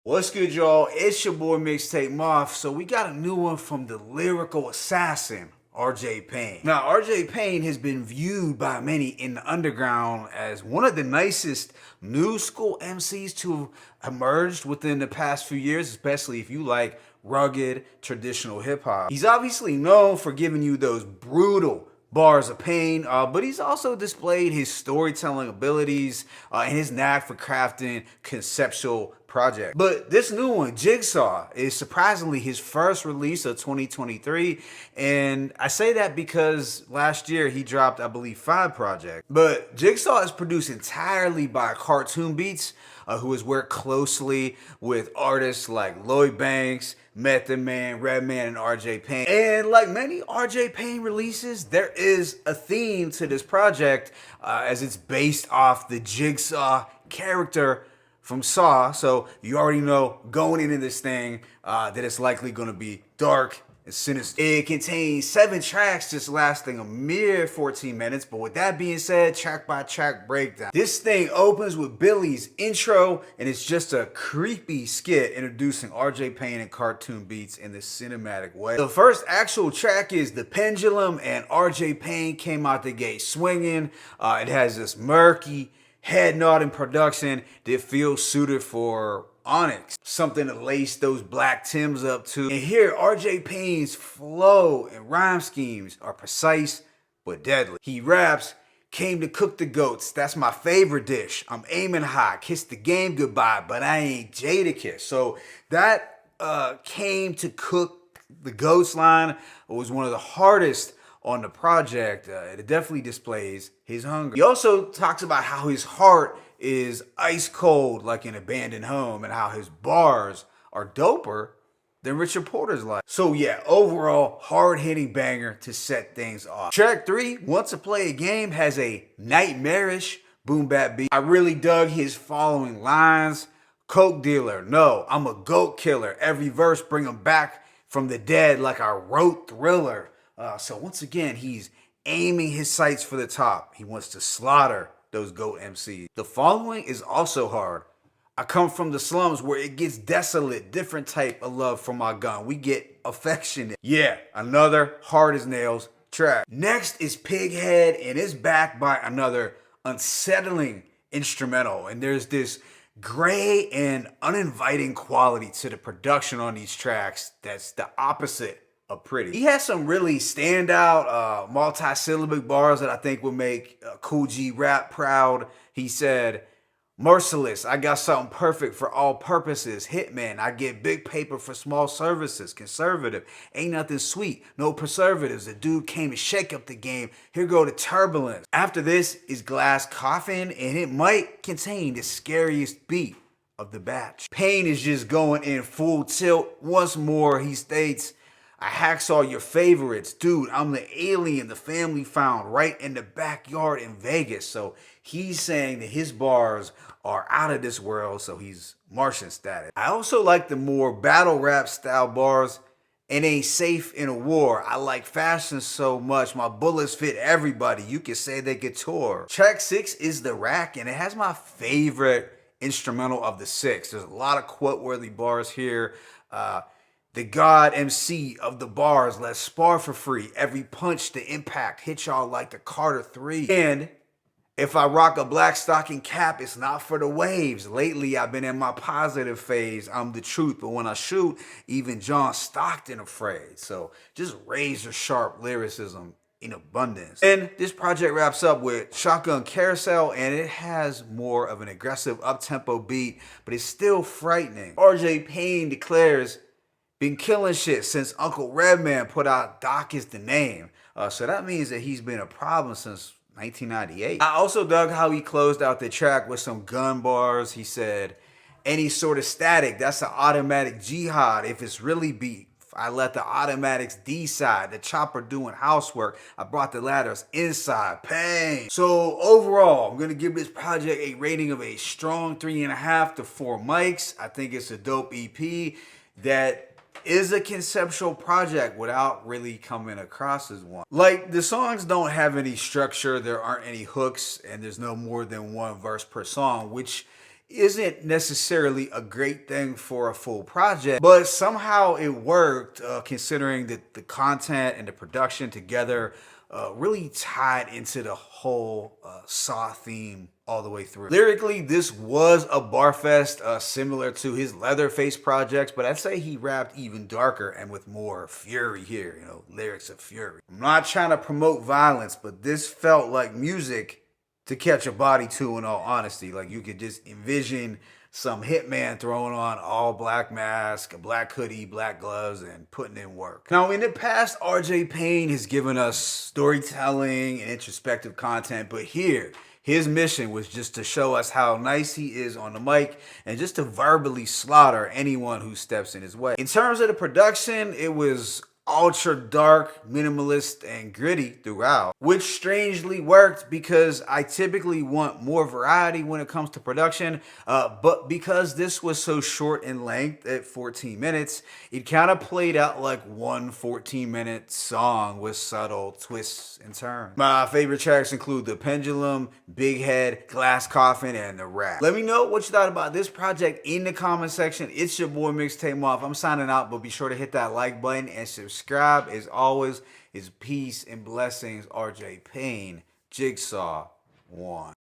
What's good, y'all? It's your boy Mixtape Moth. So we got a new one from the lyrical assassin, RJ Payne. Now, RJ Payne has been viewed by many in the underground as one of the nicest new school MCs to have emerged within the past few years, especially if you like rugged traditional hip hop. He's obviously known for giving you those brutal bars of pain, but he's also displayed his storytelling abilities and his knack for crafting conceptual projects. But this new one, Jigsaw, is surprisingly his first release of 2023, and I say that because last year he dropped, I believe, 5 projects. But Jigsaw is produced entirely by Cartune Beatz, who has worked closely with artists like Lloyd Banks, Method Man, Redman, and RJ Payne. And like many RJ Payne releases, there is a theme to this project as it's based off the Jigsaw character from Saw. So you already know going into this thing that it's likely going to be dark and sinister. It contains 7 tracks just lasting a mere 14 minutes. But with that being said, track by track breakdown. This thing opens with Billy's intro, and it's just a creepy skit introducing RJ Payne and Cartune Beatz in this cinematic way. The first actual track is The Pendulum, and RJ Payne came out the gate swinging. It has this murky, head-nodding production that feels suited for Onyx, something to lace those black Timbs up to. And here, RJ Payne's flow and rhyme schemes are precise but deadly. He raps, "Came to cook the goats, that's my favorite dish. I'm aiming high, kiss the game goodbye, but I ain't Jadakiss." So that came to cook the goats line was one of the hardest on the project. It definitely displays his hunger. He also talks about how his heart is ice cold like an abandoned home, and how his bars are doper than Richard Porter's life. So yeah, overall, hard-hitting banger to set things off. Track 3, Want to Play a Game, has a nightmarish boom bap beat. I really dug his following lines. "Coke dealer, no, I'm a goat killer. Every verse bring him back from the dead like I wrote Thriller." So once again, he's aiming his sights for the top. He wants to slaughter those GOAT MCs. The following is also hard. "I come from the slums where it gets desolate. Different type of love for my gun. We get affectionate." Yeah, another hard as nails track. Next is Pighead, and it's backed by another unsettling instrumental. And there's this gray and uninviting quality to the production on these tracks that's the opposite of pretty. He has some really standout multi-syllabic bars that I think would make Cool G Rap proud. He said, "Merciless, I got something perfect for all purposes. Hitman, I get big paper for small services. Conservative, ain't nothing sweet, no preservatives. The dude came to shake up the game. Here go the turbulence." After this is Glass Coffin, and it might contain the scariest beat of the batch. Payne is just going in full tilt. Once more, he states, "I hacksaw your favorites. Dude, I'm the alien the family found right in the backyard in Vegas." So he's saying that his bars are out of this world, so he's Martian status. I also like the more battle rap style bars. "It ain't safe in a war. I like fashion so much. My bullets fit everybody. You can say they couture." Track 6 is The Rack, and it has my favorite instrumental of the 6. There's a lot of quote-worthy bars here. "The God MC of the bars, let's spar for free. Every punch, the impact, hit y'all like the Carter 3. And if I rock a black stocking cap, it's not for the waves. Lately, I've been in my positive phase. I'm the truth, but when I shoot, even John Stockton afraid." So just razor sharp lyricism in abundance. And this project wraps up with Shotgun Carousel, and it has more of an aggressive up-tempo beat, but it's still frightening. RJ Payne declares, "Been killing shit since Uncle Redman put out Doc is the Name." So that means that he's been a problem since 1998. I also dug how he closed out the track with some gun bars. He said, "Any sort of static, that's an automatic jihad. If it's really beef, I let the automatics decide. The chopper doing housework. I brought the ladders inside. Pain." So overall, I'm going to give this project a rating of a strong 3.5 to 4 mics. I think it's a dope EP that is a conceptual project without really coming across as one. Like, the songs don't have any structure, there aren't any hooks, and there's no more than one verse per song, which isn't necessarily a great thing for a full project, but somehow it worked considering that the content and the production together really tied into the whole Saw theme all the way through. Lyrically, this was a barfest similar to his Leatherface projects, but I'd say he rapped even darker and with more fury here, you know, lyrics of fury. I'm not trying to promote violence, but this felt like music to catch a body to, in all honesty. Like, you could just envision some hitman throwing on all black mask, a black hoodie, black gloves, and putting in work. Now, in the past, RJ Payne has given us storytelling and introspective content, but here, his mission was just to show us how nice he is on the mic and just to verbally slaughter anyone who steps in his way. In terms of the production, it was ultra dark, minimalist, and gritty throughout, which strangely worked because I typically want more variety when it comes to production, but because this was so short in length at 14 minutes, it kind of played out like one 14-minute song with subtle twists and turns. My favorite tracks include The Pendulum, Big Head, Glass Coffin, and The Rap. Let me know what you thought about this project in the comment section. It's your boy Mixtape Moth. I'm signing out, but be sure to hit that like button and subscribe. As always, is peace and blessings. RJ Payne, Jigsaw 1.